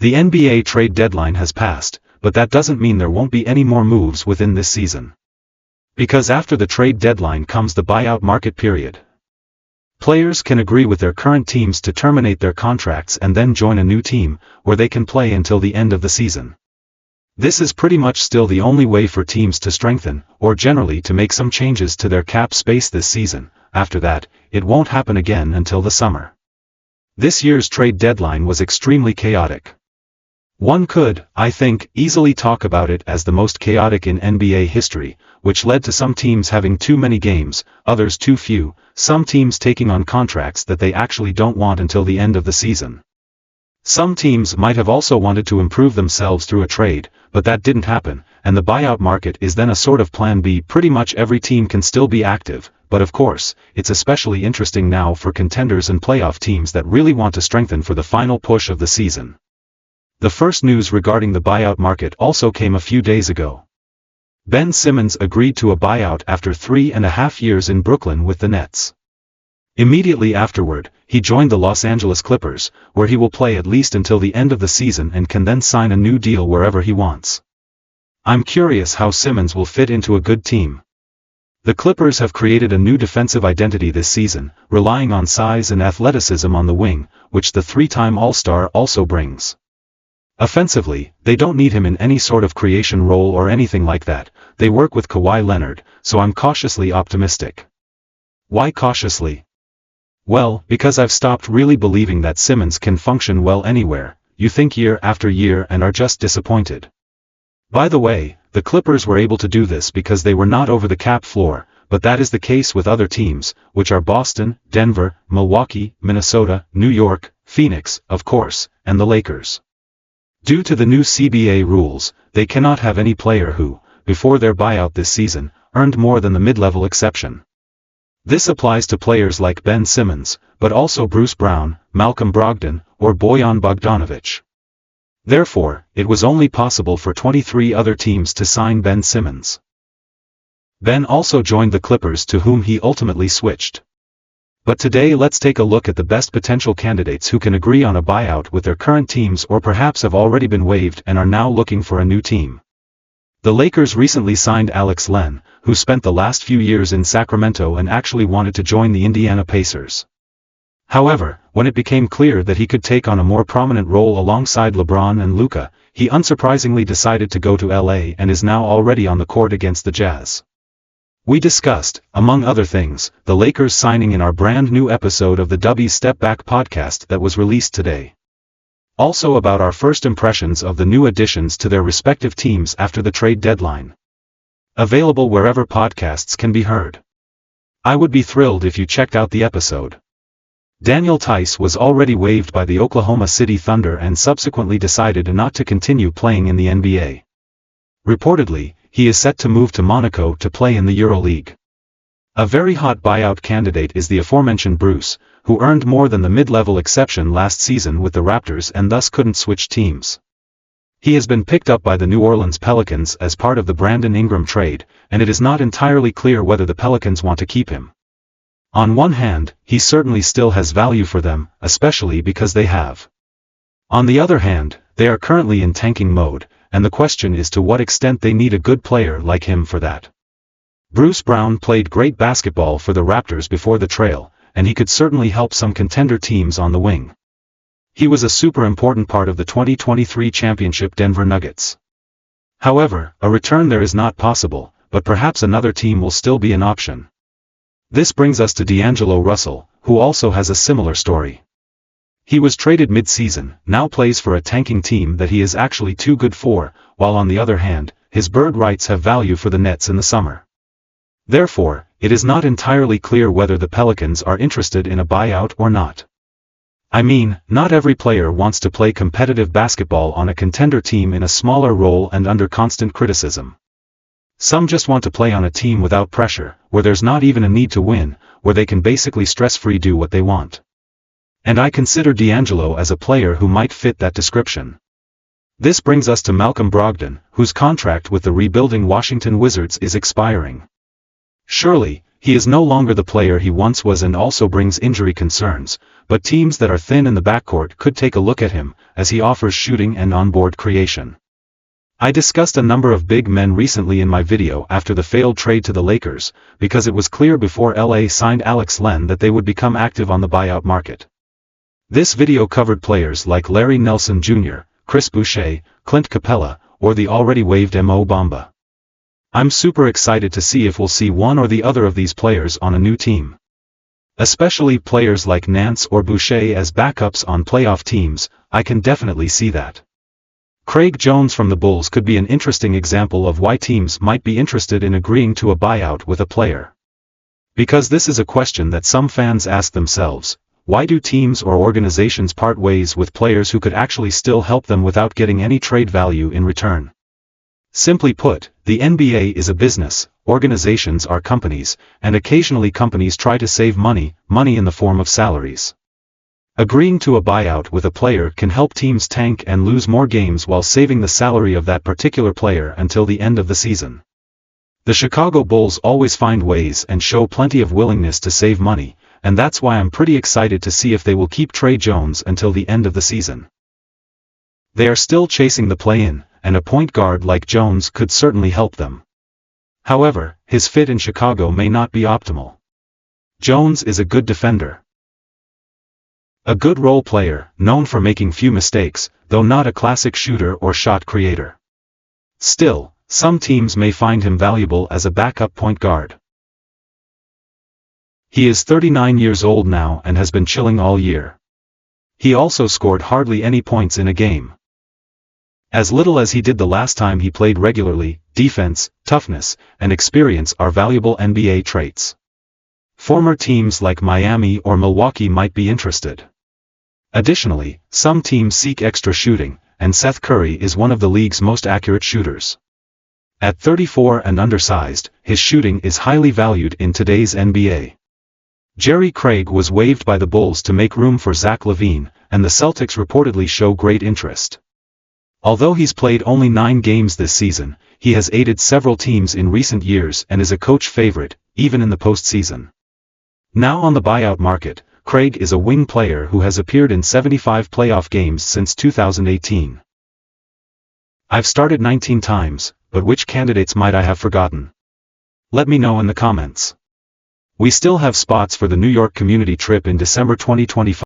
The NBA trade deadline has passed, but that doesn't mean there won't be any more moves within this season. Because after the trade deadline comes the buyout market period. Players can agree with their current teams to terminate their contracts and then join a new team, where they can play until the end of the season. This is pretty much still the only way for teams to strengthen, or generally to make some changes to their cap space this season. After that, it won't happen again until the summer. This year's trade deadline was extremely chaotic. One could, I think, easily talk about it as the most chaotic in NBA history, which led to some teams having too many games, others too few, some teams taking on contracts that they actually don't want until the end of the season. Some teams might have also wanted to improve themselves through a trade, but that didn't happen, and the buyout market is then a sort of plan B. Pretty much every team can still be active, but of course, it's especially interesting now for contenders and playoff teams that really want to strengthen for the final push of the season. The first news regarding the buyout market also came a few days ago. Ben Simmons agreed to a buyout after 3.5 years in Brooklyn with the Nets. Immediately afterward, he joined the Los Angeles Clippers, where he will play at least until the end of the season and can then sign a new deal wherever he wants. I'm curious how Simmons will fit into a good team. The Clippers have created a new defensive identity this season, relying on size and athleticism on the wing, which the three-time All-Star also brings. Offensively, they don't need him in any sort of creation role or anything like that. They work with Kawhi Leonard, so I'm cautiously optimistic. Why cautiously? Well, because I've stopped really believing that Simmons can function well anywhere. You think year after year and are just disappointed. By the way, the Clippers were able to do this because they were not over the cap floor, but that is the case with other teams, which are Boston, Denver, Milwaukee, Minnesota, New York, Phoenix, of course, and the Lakers. Due to the new CBA rules, they cannot have any player who, before their buyout this season, earned more than the mid-level exception. This applies to players like Ben Simmons, but also Bruce Brown, Malcolm Brogdon, or Bojan Bogdanovic. Therefore, it was only possible for 23 other teams to sign Ben Simmons. Ben also joined the Clippers, to whom he ultimately switched. But today let's take a look at the best potential candidates who can agree on a buyout with their current teams or perhaps have already been waived and are now looking for a new team. The Lakers recently signed Alex Len, who spent the last few years in Sacramento and actually wanted to join the Indiana Pacers. However, when it became clear that he could take on a more prominent role alongside LeBron and Luka, he unsurprisingly decided to go to LA and is now already on the court against the Jazz. We discussed, among other things, the Lakers signing in our brand new episode of the W's Step Back podcast that was released today. Also about our first impressions of the new additions to their respective teams after the trade deadline. Available wherever podcasts can be heard. I would be thrilled if you checked out the episode. Daniel Tice was already waived by the Oklahoma City Thunder and subsequently decided not to continue playing in the NBA. Reportedly, he is set to move to Monaco to play in the EuroLeague. A very hot buyout candidate is the aforementioned Bruce, who earned more than the mid-level exception last season with the Raptors and thus couldn't switch teams. He has been picked up by the New Orleans Pelicans as part of the Brandon Ingram trade, and it is not entirely clear whether the Pelicans want to keep him. On one hand, he certainly still has value for them, especially because they have. On the other hand, they are currently in tanking mode, and the question is to what extent they need a good player like him for that. Bruce Brown played great basketball for the Raptors before the trail, and he could certainly help some contender teams on the wing. He was a super important part of the 2023 championship Denver Nuggets. However, a return there is not possible, but perhaps another team will still be an option. This brings us to D'Angelo Russell, who also has a similar story. He was traded mid-season, now plays for a tanking team that he is actually too good for, while on the other hand, his bird rights have value for the Nets in the summer. Therefore, it is not entirely clear whether the Pelicans are interested in a buyout or not. I mean, not every player wants to play competitive basketball on a contender team in a smaller role and under constant criticism. Some just want to play on a team without pressure, where there's not even a need to win, where they can basically stress-free do what they want. And I consider D'Angelo as a player who might fit that description. This brings us to Malcolm Brogdon, whose contract with the rebuilding Washington Wizards is expiring. Surely, he is no longer the player he once was and also brings injury concerns, but teams that are thin in the backcourt could take a look at him, as he offers shooting and on-board creation. I discussed a number of big men recently in my video after the failed trade to the Lakers, because it was clear before LA signed Alex Len that they would become active on the buyout market. This video covered players like Larry Nelson Jr., Chris Boucher, Clint Capella, or the already waived Mo Bamba. I'm super excited to see if we'll see one or the other of these players on a new team. Especially players like Nance or Boucher as backups on playoff teams, I can definitely see that. Craig Jones from the Bulls could be an interesting example of why teams might be interested in agreeing to a buyout with a player. Because this is a question that some fans ask themselves: why do teams or organizations part ways with players who could actually still help them without getting any trade value in return? Simply put, the NBA is a business, organizations are companies, and occasionally companies try to save money in the form of salaries. Agreeing to a buyout with a player can help teams tank and lose more games while saving the salary of that particular player until the end of the season. The Chicago Bulls always find ways and show plenty of willingness to save money, and that's why I'm pretty excited to see if they will keep Tre Jones until the end of the season. They are still chasing the play-in, and a point guard like Jones could certainly help them. However, his fit in Chicago may not be optimal. Jones is a good defender. A good role player, known for making few mistakes, though not a classic shooter or shot creator. Still, some teams may find him valuable as a backup point guard. He is 39 years old now and has been chilling all year. He also scored hardly any points in a game. As little as he did the last time he played regularly, defense, toughness, and experience are valuable NBA traits. Former teams like Miami or Milwaukee might be interested. Additionally, some teams seek extra shooting, and Seth Curry is one of the league's most accurate shooters. At 34 and undersized, his shooting is highly valued in today's NBA. Jerry Craig was waived by the Bulls to make room for Zach LaVine, and the Celtics reportedly show great interest. Although he's played only 9 games this season, he has aided several teams in recent years and is a coach favorite, even in the postseason. Now on the buyout market, Craig is a wing player who has appeared in 75 playoff games since 2018. I've started 19 times, but which candidates might I have forgotten? Let me know in the comments. We still have spots for the New York community trip in December 2025.